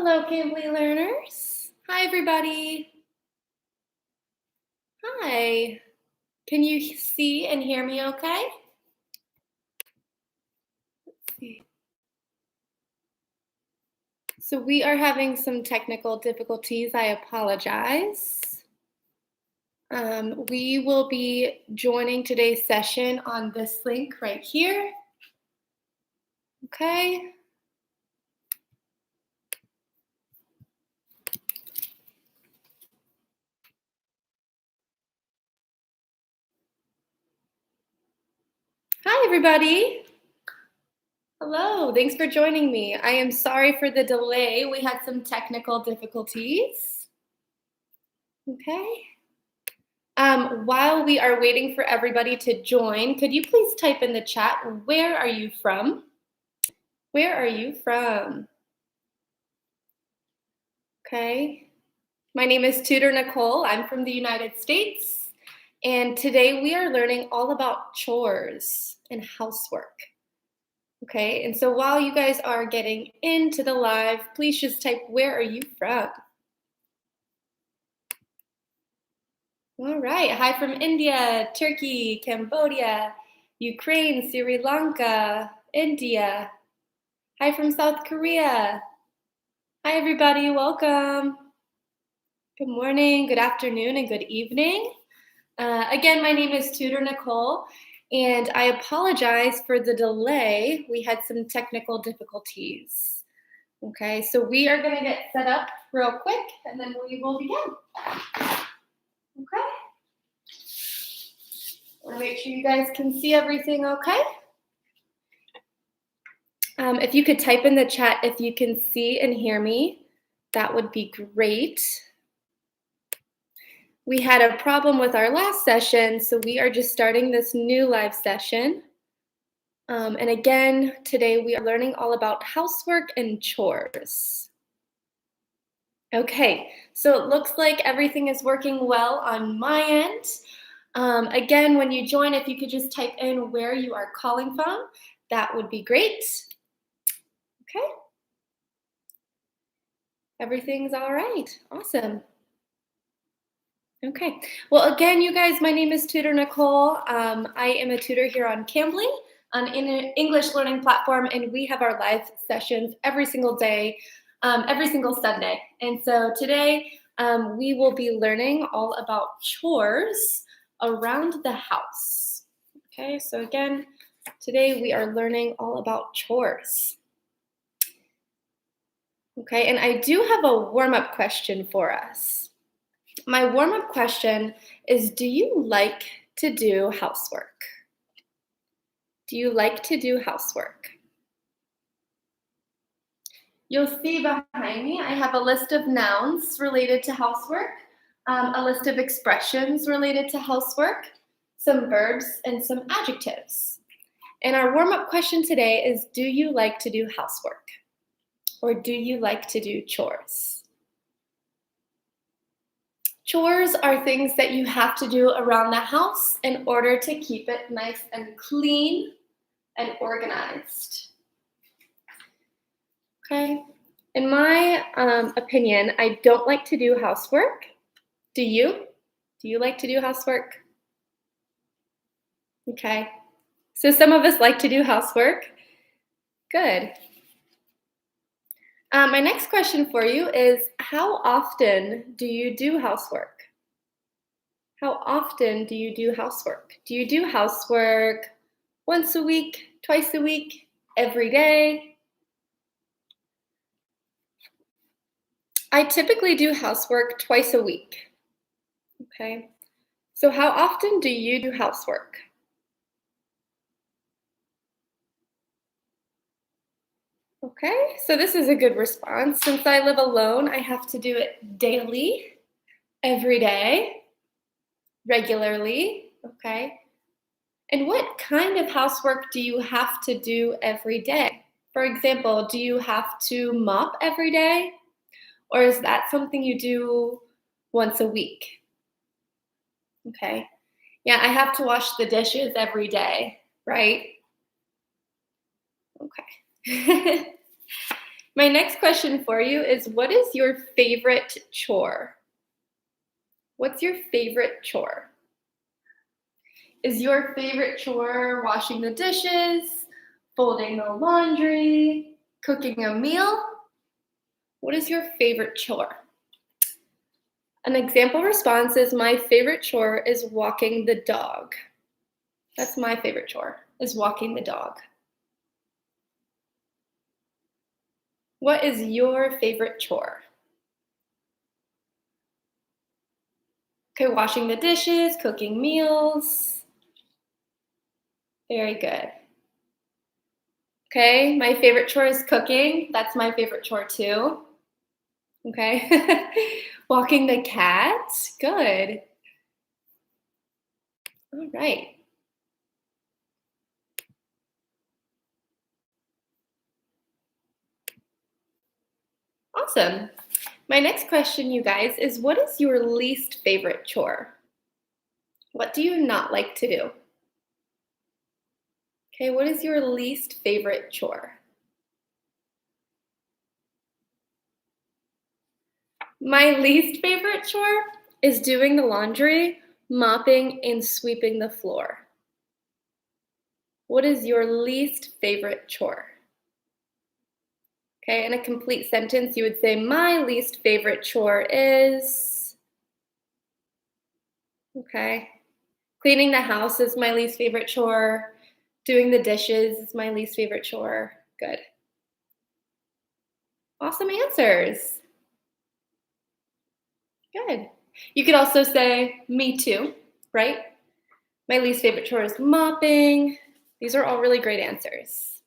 Hello, Cambly learners. Hi, everybody. Hi. Can you see and hear me okay? Let's see. So we are having some technical difficulties. I apologize. We will be joining today's session on this link right here. Okay. Hi, everybody. Hello, thanks for joining me. I am sorry for the delay. We had some technical difficulties. Okay. While we are waiting for everybody to join, could you please type in the chat, where are you from? Where are you from? Okay. My name is Tutor Nicole. I'm from the United States. And today we are learning all about chores and housework. Okay, and so while you guys are getting into the live, please just type, where are you from? All right, hi from India, Turkey, Cambodia, Ukraine, Sri Lanka, India. Hi from South Korea. Hi, everybody, welcome. Good morning, good afternoon, and good evening. Again, my name is Tutor Nicole, and I apologize for the delay. We had some technical difficulties. Okay, so we are gonna get set up real quick, and then we will begin. Okay. I want to make sure you guys can see everything okay. If you could type in the chat if you can see and hear me, that would be great. We had a problem with our last session, so we are just starting this new live session. And again, today we are learning all about housework and chores. Okay, so it looks like everything is working well on my end. Again, when you join, if you could just type in where you are calling from, that would be great. Okay. Everything's all right. Awesome. Okay. Well, again, you guys, my name is Tutor Nicole. I am a tutor here on Cambly, an English learning platform, and we have our live sessions every single day, every single Sunday. And so today we will be learning all about chores around the house. Okay, so again, today we are learning all about chores. Okay, and I do have a warm-up question for us. My warm-up question is, do you like to do housework? Do you like to do housework? You'll see behind me, I have a list of nouns related to housework, a list of expressions related to housework, some verbs, and some adjectives. And our warm-up question today is, do you like to do housework? Or do you like to do chores? Chores are things that you have to do around the house in order to keep it nice and clean and organized. Okay. In my opinion, I don't like to do housework. Do you? Do you like to do housework? Okay. So some of us like to do housework. Good. My next question for you is, how often do you do housework? How often do you do housework? Do you do housework once a week, twice a week, every day? I typically do housework twice a week. Okay. So how often do you do housework? Okay, so this is a good response. Since I live alone, I have to do it daily, every day, regularly, okay? And what kind of housework do you have to do every day? For example, do you have to mop every day? Or is that something you do once a week? Okay, yeah, I have to wash the dishes every day, right? Okay. My next question for you is, what is your favorite chore? What's your favorite chore? Is your favorite chore washing the dishes, folding the laundry, cooking a meal? What is your favorite chore? An example response is, my favorite chore is walking the dog. That's my favorite chore, is walking the dog. What is your favorite chore? Okay, washing the dishes, cooking meals. Very good. Okay, my favorite chore is cooking. That's my favorite chore too. Okay. Walking the cat. Good. All right. Awesome. My next question, you guys, is, what is your least favorite chore? What do you not like to do? Okay, what is your least favorite chore? My least favorite chore is doing the laundry, mopping, and sweeping the floor. What is your least favorite chore? Okay, in a complete sentence, you would say, my least favorite chore is, okay, cleaning the house is my least favorite chore. Doing the dishes is my least favorite chore. Good. Awesome answers. Good. You could also say, me too, right? My least favorite chore is mopping. These are all really great answers.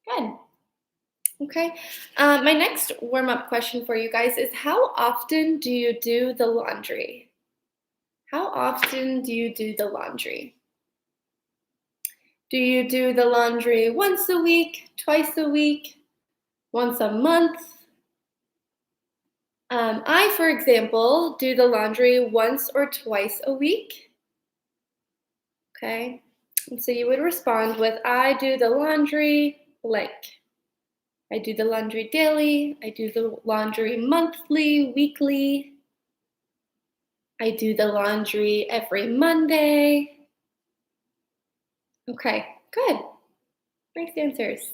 Good. Okay. My next warm-up question for you guys is, how often do you do the laundry? How often do you do the laundry? Do you do the laundry once a week, twice a week, once a month? I, for example, do the laundry once or twice a week. Okay. And so you would respond with, I do the laundry blank. I do the laundry daily. I do the laundry monthly, weekly. I do the laundry every Monday. Okay, good. Nice answers.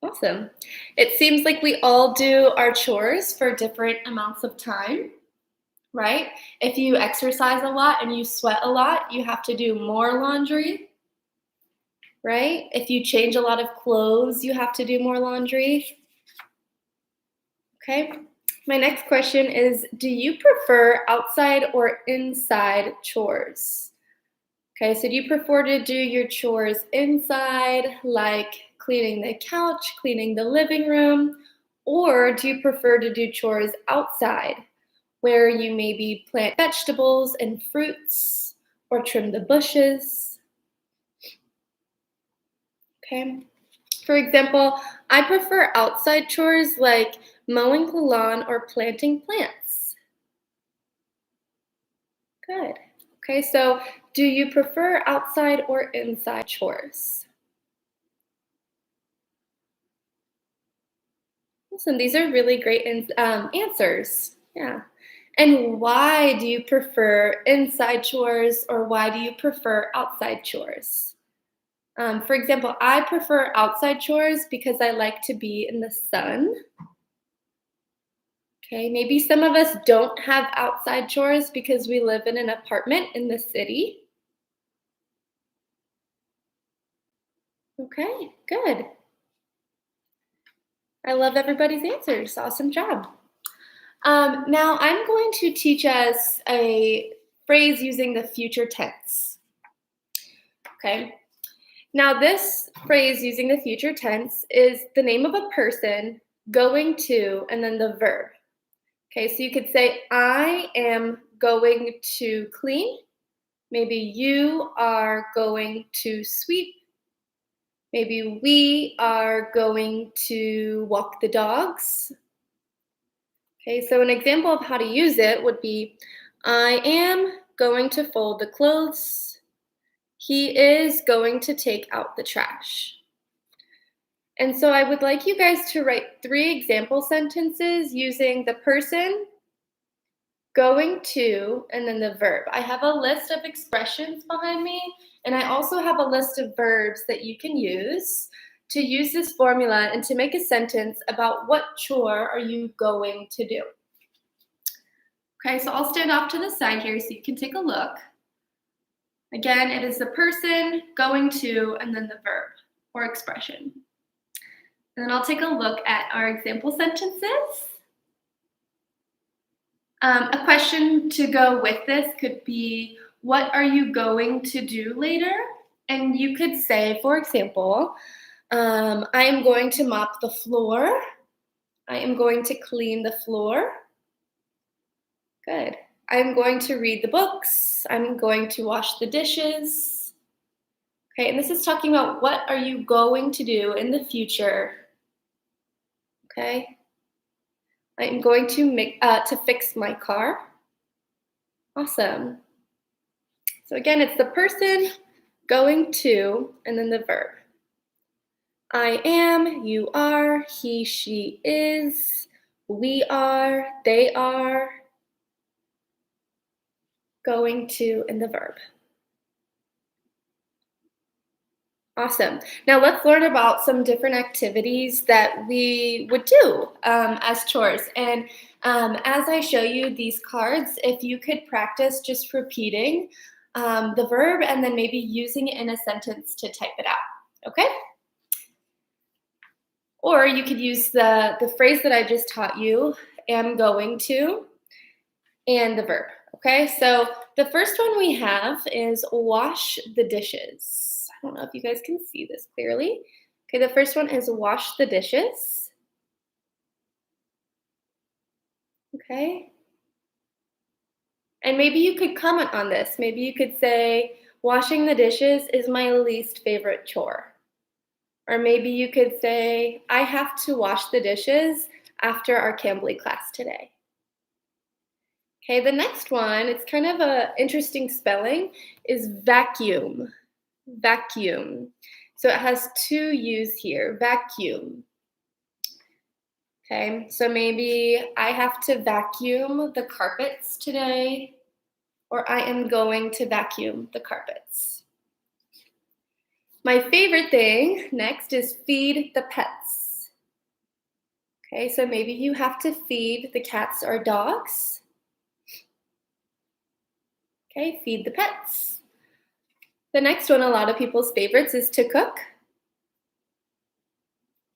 Awesome. It seems like we all do our chores for different amounts of time, right? If you exercise a lot and you sweat a lot, you have to do more laundry, right? If you change a lot of clothes, you have to do more laundry. Okay. My next question is, do you prefer outside or inside chores? Okay, so do you prefer to do your chores inside, like cleaning the couch, cleaning the living room, or do you prefer to do chores outside, where you maybe plant vegetables and fruits or trim the bushes? Okay. For example, I prefer outside chores like mowing the lawn or planting plants. Good. Okay, so do you prefer outside or inside chores? Listen, these are really great answers. Yeah. And why do you prefer inside chores, or why do you prefer outside chores? For example, I prefer outside chores because I like to be in the sun. Okay, maybe some of us don't have outside chores because we live in an apartment in the city. Okay, good. I love everybody's answers. Awesome job. Now I'm going to teach us a phrase using the future tense. Okay. Now this phrase using the future tense is the name of a person, going to, and then the verb. Okay, so you could say, I am going to clean. Maybe you are going to sweep. Maybe we are going to walk the dogs. Okay, so an example of how to use it would be, I am going to fold the clothes. He is going to take out the trash. And so I would like you guys to write 3 example sentences using the person, going to, and then the verb. I have a list of expressions behind me, and I also have a list of verbs that you can use to use this formula and to make a sentence about what chore are you going to do. Okay, so I'll stand off to the side here so you can take a look. Again, it is the person, going to, and then the verb or expression. And then I'll take a look at our example sentences. A question to go with this could be, what are you going to do later? And you could say, for example, I am going to mop the floor. I am going to clean the floor. Good. I'm going to read the books. I'm going to wash the dishes. Okay, and this is talking about what are you going to do in the future. Okay. I am going to fix my car. Awesome. So again, it's the person, going to, and then the verb. I am, you are, he, she is, we are, they are, going to, and the verb. Awesome. Now let's learn about some different activities that we would do as chores. And as I show you these cards, if you could practice just repeating the verb and then maybe using it in a sentence to type it out, okay? Or you could use the phrase that I just taught you, am going to, and the verb, okay? So the first one we have is wash the dishes. I don't know if you guys can see this clearly. Okay, the first one is wash the dishes. Okay. And maybe you could comment on this. Maybe you could say, washing the dishes is my least favorite chore. Or maybe you could say, I have to wash the dishes after our Cambly class today. Okay, the next one, it's kind of an interesting spelling, is vacuum. Vacuum. So it has 2 U's here, vacuum. Okay, so maybe I have to vacuum the carpets today, or I am going to vacuum the carpets. My favorite thing next is feed the pets. Okay, so maybe you have to feed the cats or dogs. Okay, feed the pets. The next one, a lot of people's favorites, is to cook.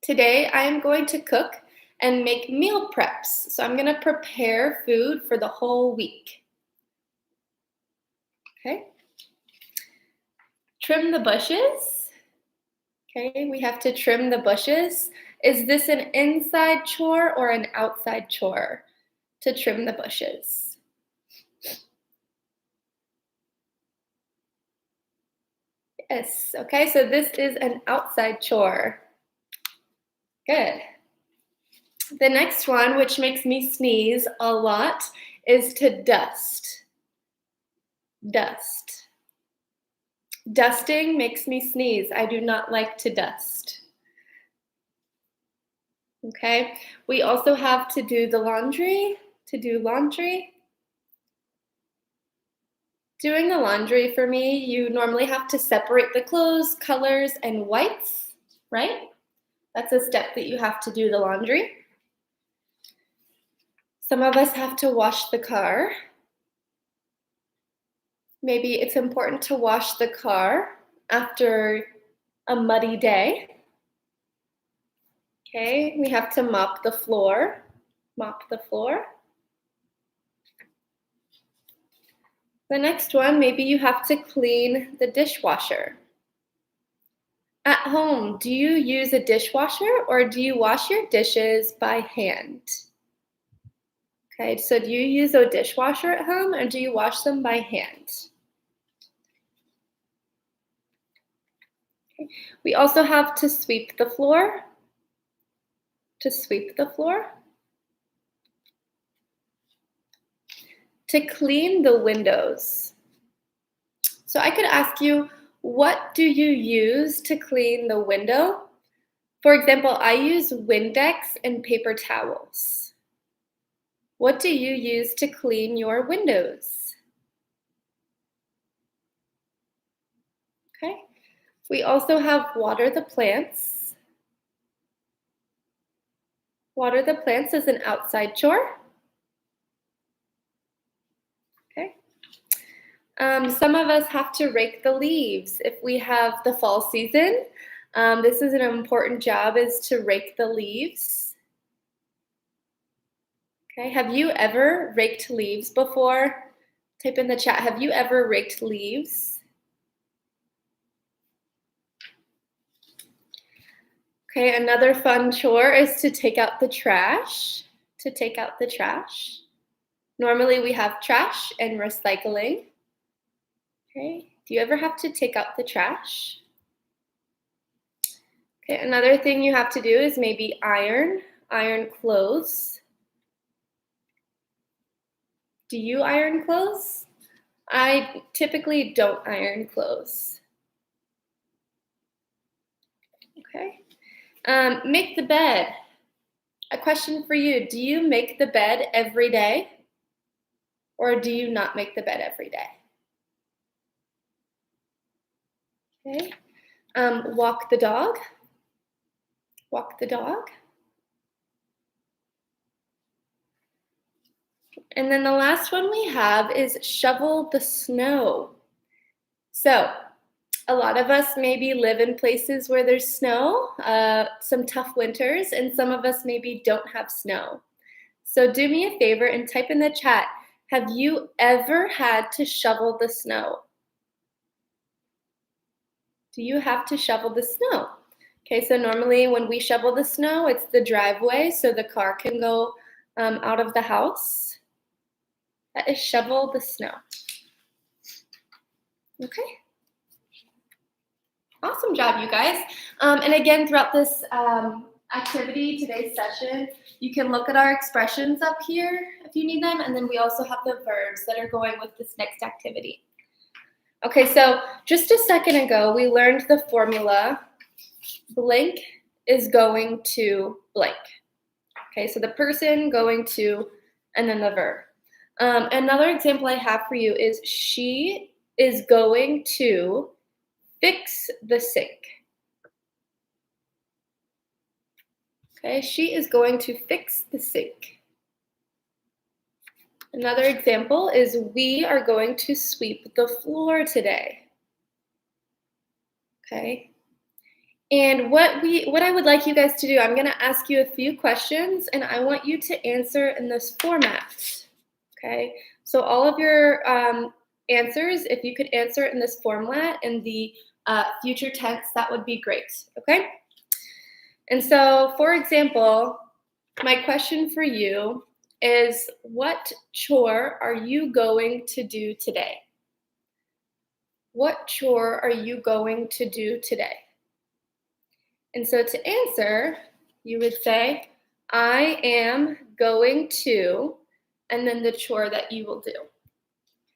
Today, I am going to cook and make meal preps. So I'm going to prepare food for the whole week. Okay. Trim the bushes. Okay, we have to trim the bushes. Is this an inside chore or an outside chore to trim the bushes? Yes, okay, so this is an outside chore. Good. The next one, which makes me sneeze a lot, is to dust. Dust. Dusting makes me sneeze. I do not like to dust. Okay, we also have to do the laundry, to do laundry. Doing the laundry for me, you normally have to separate the clothes, colors, and whites, right? That's a step that you have to do the laundry. Some of us have to wash the car. Maybe it's important to wash the car after a muddy day. Okay, we have to mop the floor. Mop the floor. The next one, maybe you have to clean the dishwasher. At home, do you use a dishwasher or do you wash your dishes by hand? Okay, so do you use a dishwasher at home or do you wash them by hand? Okay. We also have to sweep the floor. To sweep the floor. To clean the windows. So I could ask you, what do you use to clean the window? For example, I use Windex and paper towels. What do you use to clean your windows? Okay. We also have water the plants. Water the plants is an outside chore. Okay. Some of us have to rake the leaves if we have the fall season. This is an important job, is to rake the leaves. Okay, have you ever raked leaves before? Type in the chat, have you ever raked leaves? Okay, another fun chore is to take out the trash. To take out the trash. Normally we have trash and recycling. Okay, do you ever have to take out the trash? Okay, another thing you have to do is maybe iron clothes. Do you iron clothes? I typically don't iron clothes. Okay. Make the bed. A question for you. Do you make the bed every day? Or do you not make the bed every day? Okay. Walk the dog. Walk the dog. And then the last one we have is shovel the snow. So a lot of us maybe live in places where there's snow, some tough winters, and some of us maybe don't have snow. So do me a favor and type in the chat, have you ever had to shovel the snow? Do you have to shovel the snow? Okay, so normally when we shovel the snow, it's the driveway so the car can go out of the house. That is shovel the snow. Okay. Awesome job, you guys. And again, throughout this activity, today's session, you can look at our expressions up here if you need them, and then we also have the verbs that are going with this next activity. Okay, so just a second ago, we learned the formula, blank is going to blank. Okay, so the person going to, and then the verb. Another example I have for you is she is going to fix the sink. Okay, she is going to fix the sink. Another example is we are going to sweep the floor today. Okay. And what I would like you guys to do, I'm going to ask you a few questions and I want you to answer in this format. Okay. So all of your answers, if you could answer it in this format in the future tense, that would be great. Okay. And so, for example, my question for you is, what chore are you going to do today? What chore are you going to do today? And so to answer, you would say, I am going to, and then the chore that you will do.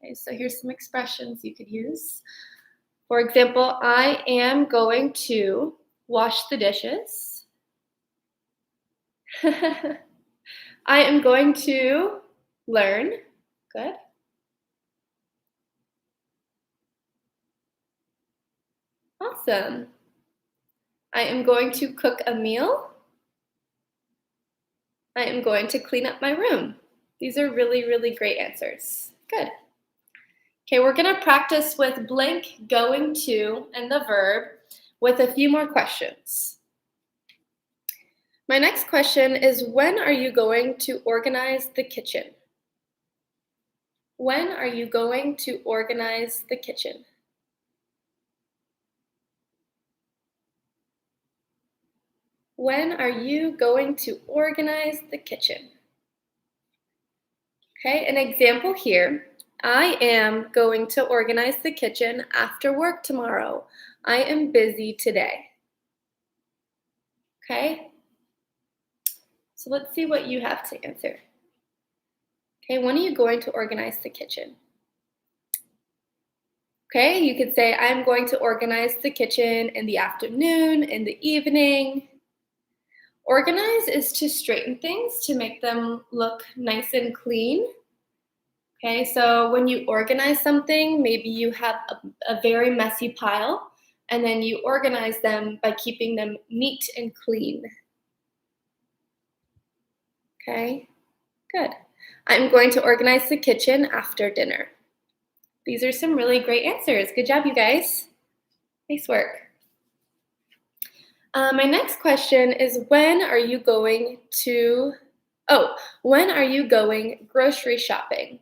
Okay, so here's some expressions you could use. For example, I am going to wash the dishes. I am going to learn. Good. Awesome. I am going to cook a meal. I am going to clean up my room. These are really, really great answers. Good. Okay, we're going to practice with blank, going to, and the verb with a few more questions. My next question is, when are you going to organize the kitchen? When are you going to organize the kitchen? When are you going to organize the kitchen? Okay, an example here. I am going to organize the kitchen after work tomorrow. I am busy today. Okay, so let's see what you have to answer. Okay, when are you going to organize the kitchen? Okay, you could say, I'm going to organize the kitchen in the afternoon, in the evening. Organize is to straighten things, to make them look nice and clean. Okay, so when you organize something, maybe you have a very messy pile, and then you organize them by keeping them neat and clean. Okay, good. I'm going to organize the kitchen after dinner. These are some really great answers. Good job, you guys. Nice work. My next question is, when are you going grocery shopping?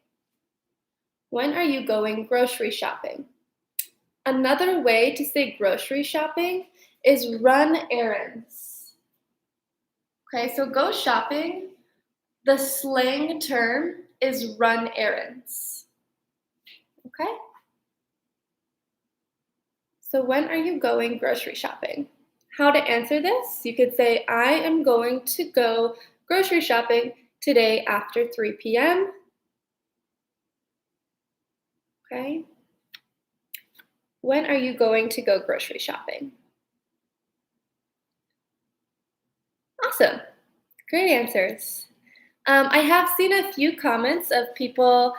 When are you going grocery shopping? Another way to say grocery shopping is run errands. Okay, so go shopping, the slang term is run errands. Okay? So when are you going grocery shopping? How to answer this? You could say, I am going to go grocery shopping today after 3 p.m. Okay? When are you going to go grocery shopping? Awesome. Great answers. I have seen a few comments of people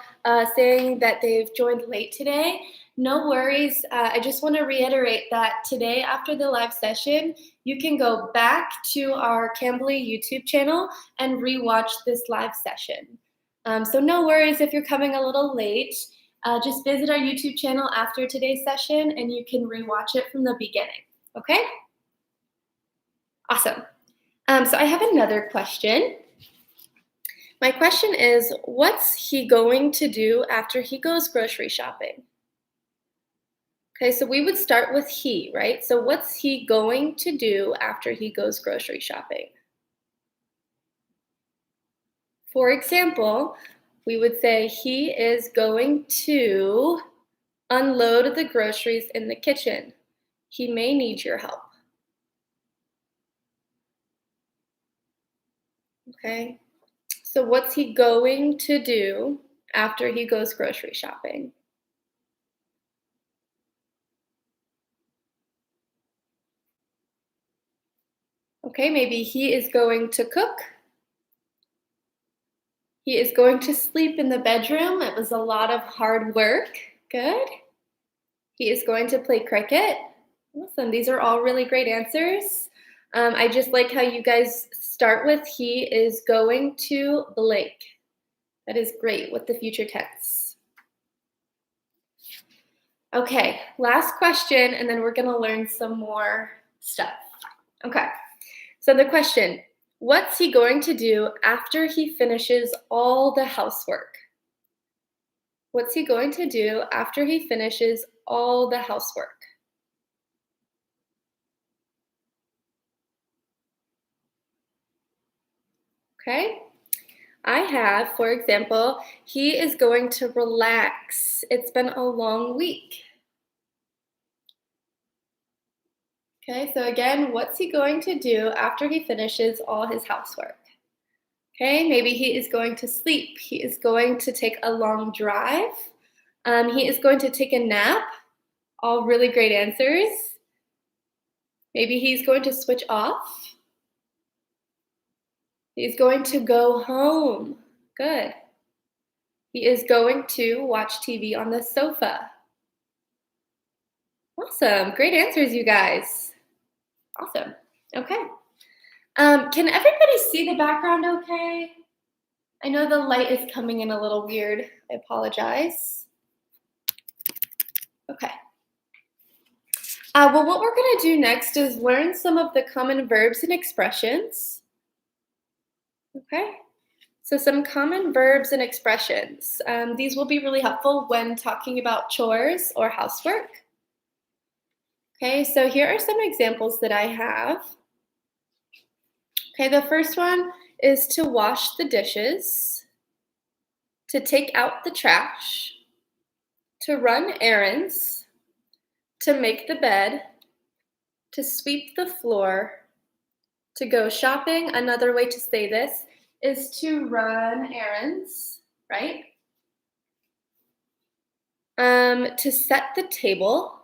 saying that they've joined late today. No worries. I just want to reiterate that today, after the live session, you can go back to our Cambly YouTube channel and rewatch this live session. So no worries if you're coming a little late. Just visit our YouTube channel after today's session and you can rewatch it from the beginning. Okay? Awesome. So I have another question. My question is, what's he going to do after he goes grocery shopping? Okay, so we would start with he, right? So what's he going to do after he goes grocery shopping? For example, we would say he is going to unload the groceries in the kitchen. He may need your help. Okay, so what's he going to do after he goes grocery shopping? Okay, maybe he is going to cook. He is going to sleep in the bedroom. It was a lot of hard work. Good. He is going to play cricket. Awesome. These are all really great answers. I just like how you guys start with he is going to blank. That is great with the future tense. Okay, last question, and then we're going to learn some more stuff. Okay, so the question, what's he going to do after he finishes all the housework? What's he going to do after he finishes all the housework? Okay, I have, for example, he is going to relax. It's been a long week. Okay, so again, what's he going to do after he finishes all his housework? Okay, maybe he is going to sleep. He is going to take a long drive. He is going to take a nap. All really great answers. Maybe he's going to switch off. He's going to go home. Good. He is going to watch TV on the sofa. Awesome. Great answers, you guys. Awesome. Okay. Can everybody see the background okay? I know the light is coming in a little weird. I apologize. Okay. Well, what we're going to do next is learn some of the common verbs and expressions. Okay. So some common verbs and expressions. These will be really helpful when talking about chores or housework. Okay, so here are some examples that I have. Okay, the first one is to wash the dishes, to take out the trash, to run errands, to make the bed, to sweep the floor, to go shopping. Another way to say this is to run errands, right? To set the table,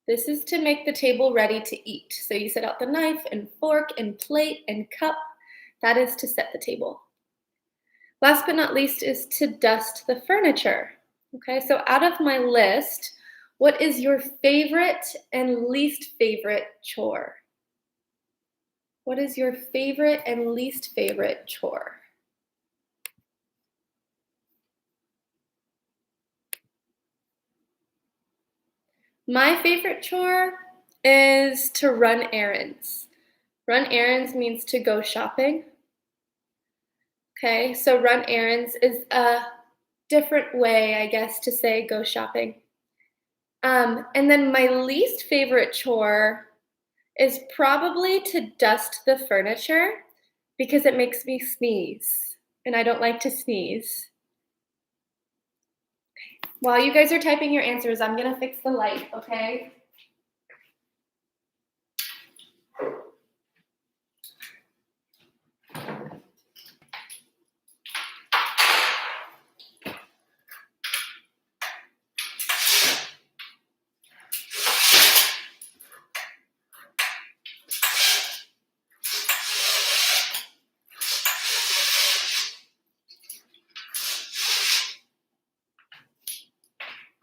This is to make the table ready to eat. So you set out the knife and fork and plate and cup. That is to set the table. Last but not least is to dust the furniture. Okay, so out of my list, what is your favorite and least favorite chore? What is your favorite and least favorite chore? My favorite chore is to run errands. Run errands means to go shopping. Okay, so run errands is a different way, I guess, to say go shopping. And then my least favorite chore is probably to dust the furniture because it makes me sneeze, and I don't like to sneeze. While you guys are typing your answers, I'm gonna fix the light, okay?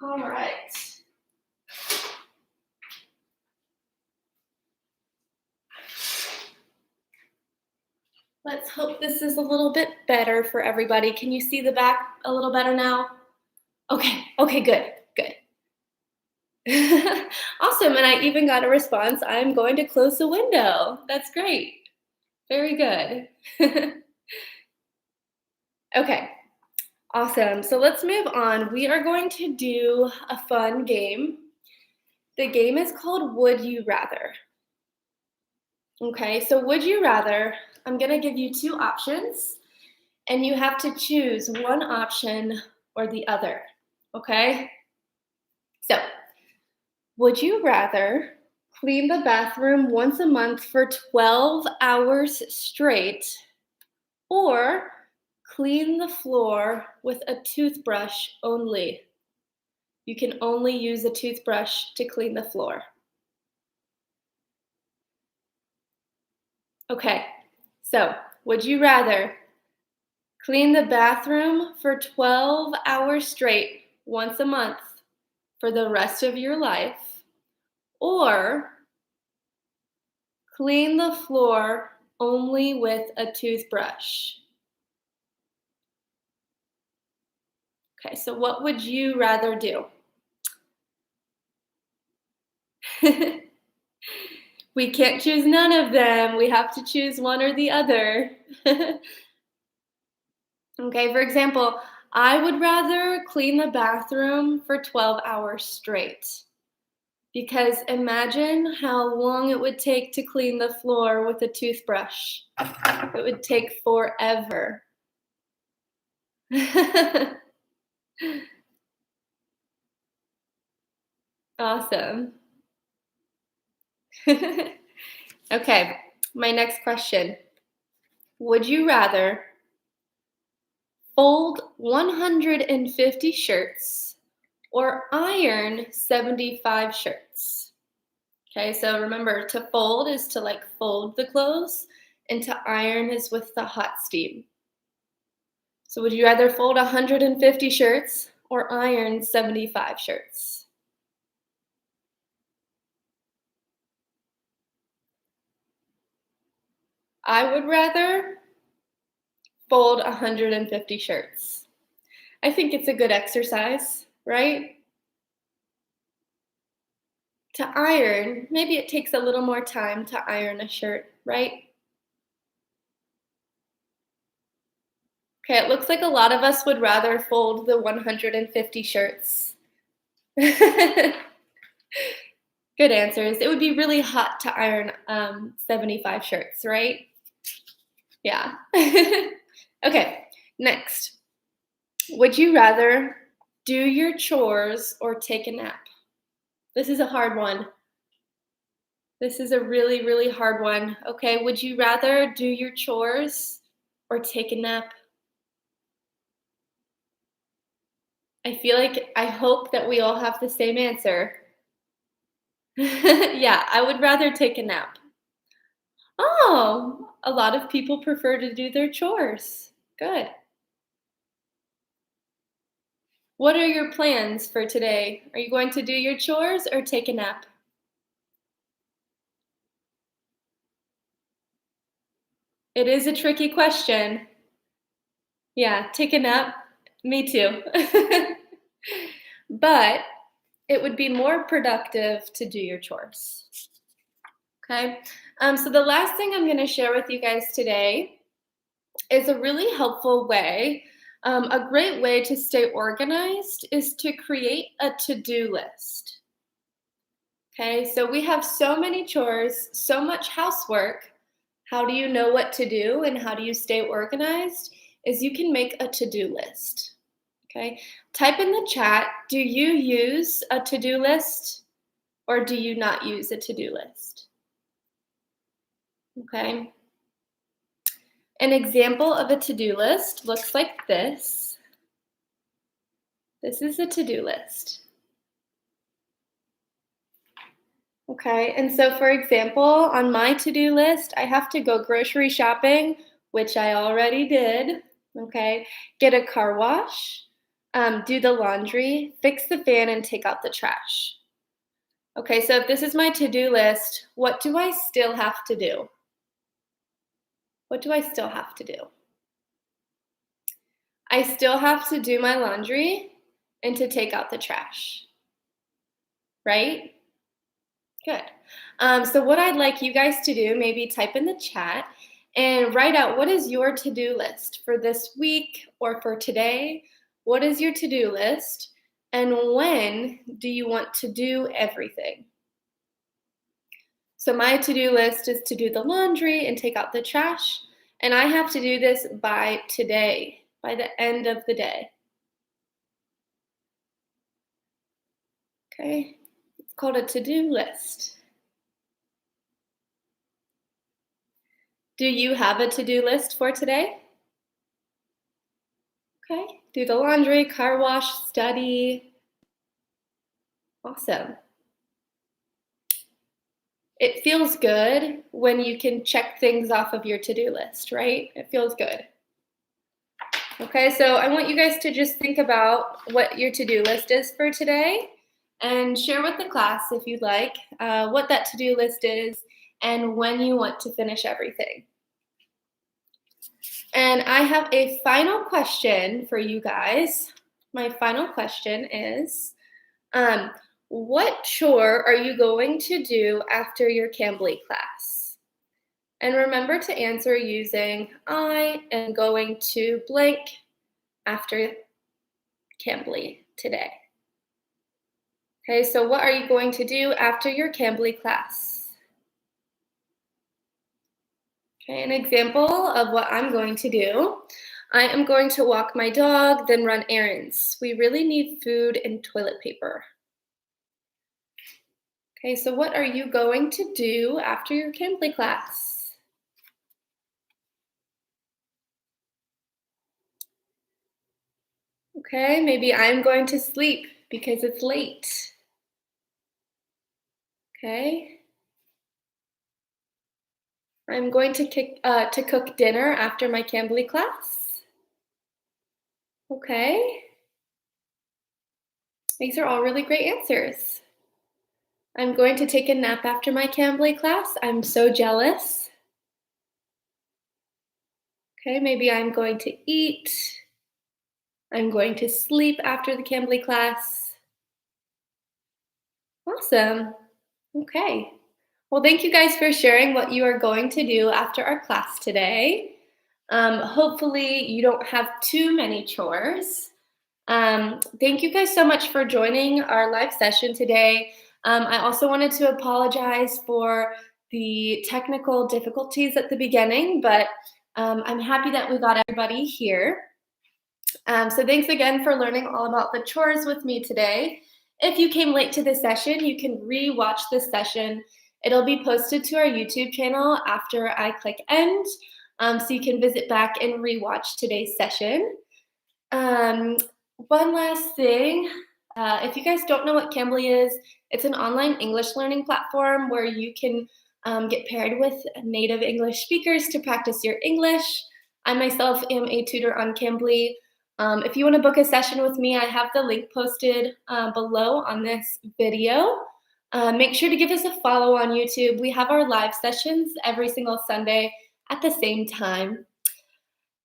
All right. Let's hope this is a little bit better for everybody. Can you see the back a little better now? Okay, good. Awesome, and I even got a response, I'm going to close the window. That's great. Very good. Okay, awesome. So let's move on. We are going to do a fun game. The game is called Would You Rather. Okay, so would you rather, I'm gonna give you two options, and you have to choose one option or the other, okay? So, would you rather clean the bathroom once a month for 12 hours straight or clean the floor with a toothbrush only? You can only use a toothbrush to clean the floor. Okay, so would you rather clean the bathroom for 12 hours straight once a month for the rest of your life, or clean the floor only with a toothbrush? Okay, so what would you rather do? We can't choose none of them. We have to choose one or the other. Okay, for example, I would rather clean the bathroom for 12 hours straight. Because imagine how long it would take to clean the floor with a toothbrush. It would take forever. Awesome. Okay, my next question. Would you rather fold 150 shirts or iron 75 shirts? Okay, so remember, to fold is to like fold the clothes, and to iron is with the hot steam. So would you rather fold 150 shirts or iron 75 shirts? I would rather fold 150 shirts. I think it's a good exercise, right? To iron, maybe it takes a little more time to iron a shirt, right? Okay, it looks like a lot of us would rather fold the 150 shirts. Good answers. It would be really hot to iron 75 shirts, right? Yeah. Okay, next. Would you rather do your chores or take a nap? This is a hard one. This is a really, really hard one. Okay, would you rather do your chores or take a nap? I hope that we all have the same answer. Yeah, I would rather take a nap. Oh, a lot of people prefer to do their chores. Good. What are your plans for today? Are you going to do your chores or take a nap? It is a tricky question. Yeah, take a nap. Me too. But it would be more productive to do your chores. Okay. So the last thing I'm going to share with you guys today is a really helpful way. A great way to stay organized is to create a to-do list. Okay, so we have so many chores, so much housework. How do you know what to do and how do you stay organized? Is you can make a to-do list. Okay, type in the chat, do you use a to-do list or do you not use a to-do list? Okay, an example of a to-do list looks like this. This is a to-do list. Okay, and so for example, on my to-do list, I have to go grocery shopping, which I already did. Okay, get a car wash, do the laundry, fix the fan, and take out the trash. Okay, so if this is my to-do list, what do I still have to do? What do I still have to do? I still have to do my laundry and to take out the trash, right? Good. So what I'd like you guys to do, maybe type in the chat and write out what is your to-do list for this week or for today. What is your to-do list? And when do you want to do everything? So my to-do list is to do the laundry and take out the trash. And I have to do this by today, by the end of the day. Okay, it's called a to-do list. Do you have a to-do list for today? Okay, do the laundry, car wash, study. Awesome. It feels good when you can check things off of your to-do list, right? It feels good. Okay, so I want you guys to just think about what your to-do list is for today and share with the class if you'd like what that to-do list is and when you want to finish everything. And I have a final question for you guys. My final question is, what chore are you going to do after your Cambly class? And remember to answer using I am going to blank after Cambly today. Okay, so what are you going to do after your Cambly class? Okay, an example of what I'm going to do. I am going to walk my dog, then run errands. We really need food and toilet paper. Okay, so what are you going to do after your Cambly class? Okay, maybe I'm going to sleep because it's late. Okay. I'm going to cook dinner after my Cambly class. Okay. These are all really great answers. I'm going to take a nap after my Cambly class. I'm so jealous. Okay, maybe I'm going to eat. I'm going to sleep after the Cambly class. Awesome. Okay. Well, thank you guys for sharing what you are going to do after our class today. Hopefully you don't have too many chores. Thank you guys so much for joining our live session today. I also wanted to apologize for the technical difficulties at the beginning, but I'm happy that we got everybody here. So thanks again for learning all about the chores with me today. If you came late to this session, you can re-watch this session. It'll be posted to our YouTube channel after I click end, so you can visit back and re-watch today's session. One last thing. If you guys don't know what Cambly is, it's an online English learning platform where you can get paired with native English speakers to practice your English. I myself am a tutor on Cambly. If you want to book a session with me, I have the link posted below on this video. Make sure to give us a follow on YouTube. We have our live sessions every single Sunday at the same time.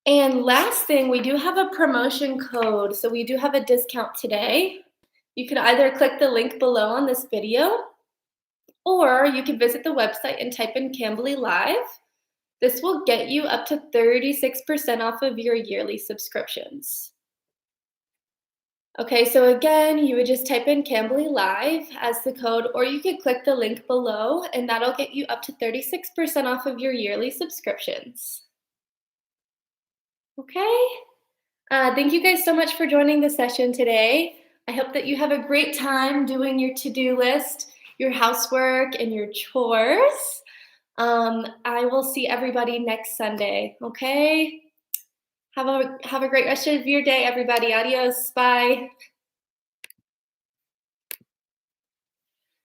And last thing, we do have a promotion code. So we do have a discount today. You can either click the link below on this video, or you can visit the website and type in Cambly Live. This will get you up to 36% off of your yearly subscriptions. Okay, so again, you would just type in Cambly Live as the code, or you could click the link below, and that'll get you up to 36% off of your yearly subscriptions. Okay, thank you guys so much for joining the session today. I hope that you have a great time doing your to-do list, your housework, and your chores. I will see everybody next Sunday, okay? Have a great rest of your day, everybody. Adios. Bye.